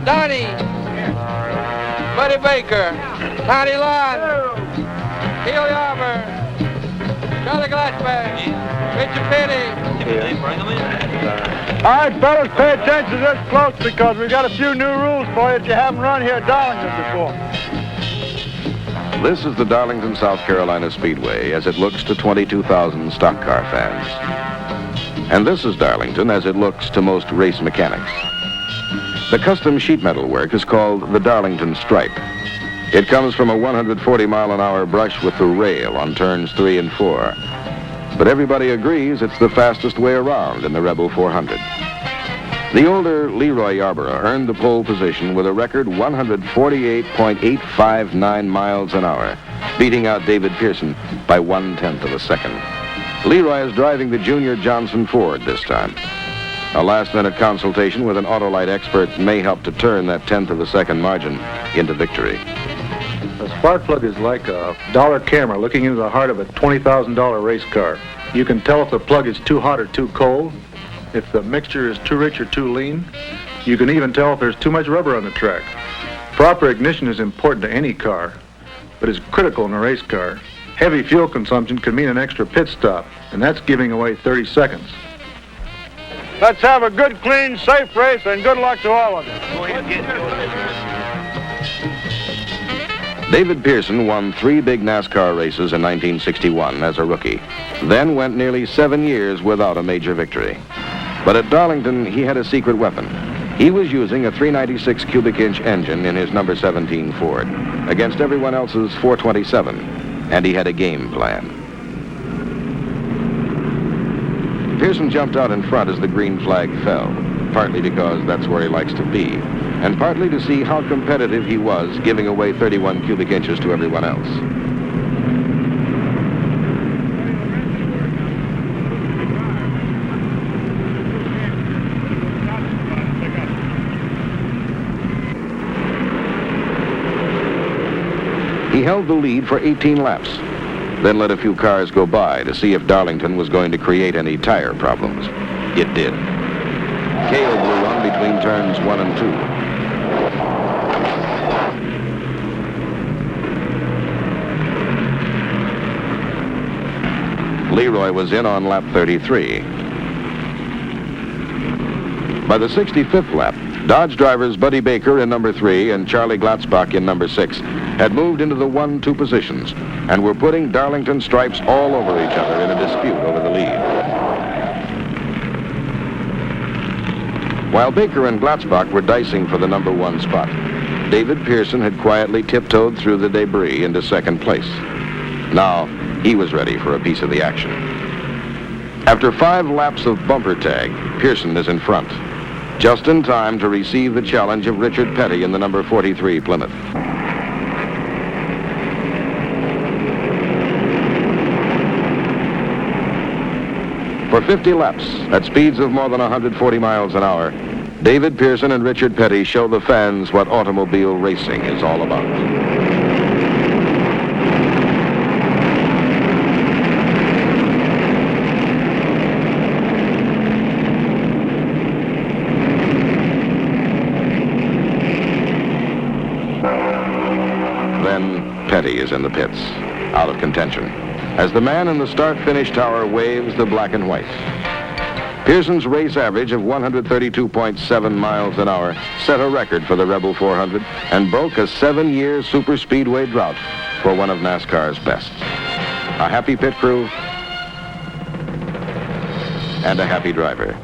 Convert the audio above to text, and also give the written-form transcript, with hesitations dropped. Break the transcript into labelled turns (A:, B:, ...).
A: Donnie, Buddy Baker, Tony Lund, Heel Yarber, Charlie Glassback, Richard Petty.
B: All right, fellas, pay attention to this close because we've got a few new rules for you that you haven't run here at Darlington before.
C: This is the Darlington, South Carolina Speedway as it looks to 22,000 stock car fans. And this is Darlington as it looks to most race mechanics. The custom sheet metal work is called the Darlington Stripe. It comes from a 140-mile-an-hour brush with the rail on turns 3 and 4. But everybody agrees it's the fastest way around in the Rebel 400. The older Leroy Yarborough earned the pole position with a record 148.859 miles an hour, beating out David Pearson by 1/10 of a second. Leroy is driving the Junior Johnson Ford this time. A last-minute consultation with an Autolite expert may help to turn that 1/10 of a second margin into victory.
B: A spark plug is like a dollar camera looking into the heart of a $20,000 race car. You can tell if the plug is too hot or too cold, if the mixture is too rich or too lean. You can even tell if there's too much rubber on the track. Proper ignition is important to any car, but is critical in a race car. Heavy fuel consumption can mean an extra pit stop, and that's giving away 30 seconds. Let's have a good, clean, safe race, and good luck to all of you.
C: David Pearson won 3 big NASCAR races in 1961 as a rookie, then went nearly 7 years without a major victory. But at Darlington, he had a secret weapon. He was using a 396 cubic inch engine in his number 17 Ford against everyone else's 427, and he had a game plan. Pearson jumped out in front as the green flag fell, partly because that's where he likes to be, and partly to see how competitive he was, giving away 31 cubic inches to everyone else. He held the lead for 18 laps, then let a few cars go by to see if Darlington was going to create any tire problems. It did. Cale blew on between turns 1 and 2. Leroy was in on lap 33. By the 65th lap, Dodge drivers Buddy Baker in number 3 and Charlie Glatzbach in number 6 had moved into the 1-2 positions and were putting Darlington stripes all over each other in a dispute over the lead. While Baker and Glatzbach were dicing for the number 1 spot, David Pearson had quietly tiptoed through the debris into second place. Now, he was ready for a piece of the action. After 5 laps of bumper tag, Pearson is in front, just in time to receive the challenge of Richard Petty in the number 43 Plymouth. For 50 laps, at speeds of more than 140 miles an hour, David Pearson and Richard Petty show the fans what automobile racing is all about. Then Petty is in the pits, out of contention, as the man in the start-finish tower waves the black and white. Pearson's race average of 132.7 miles an hour set a record for the Rebel 400 and broke a 7-year superspeedway drought for one of NASCAR's best. A happy pit crew and a happy driver.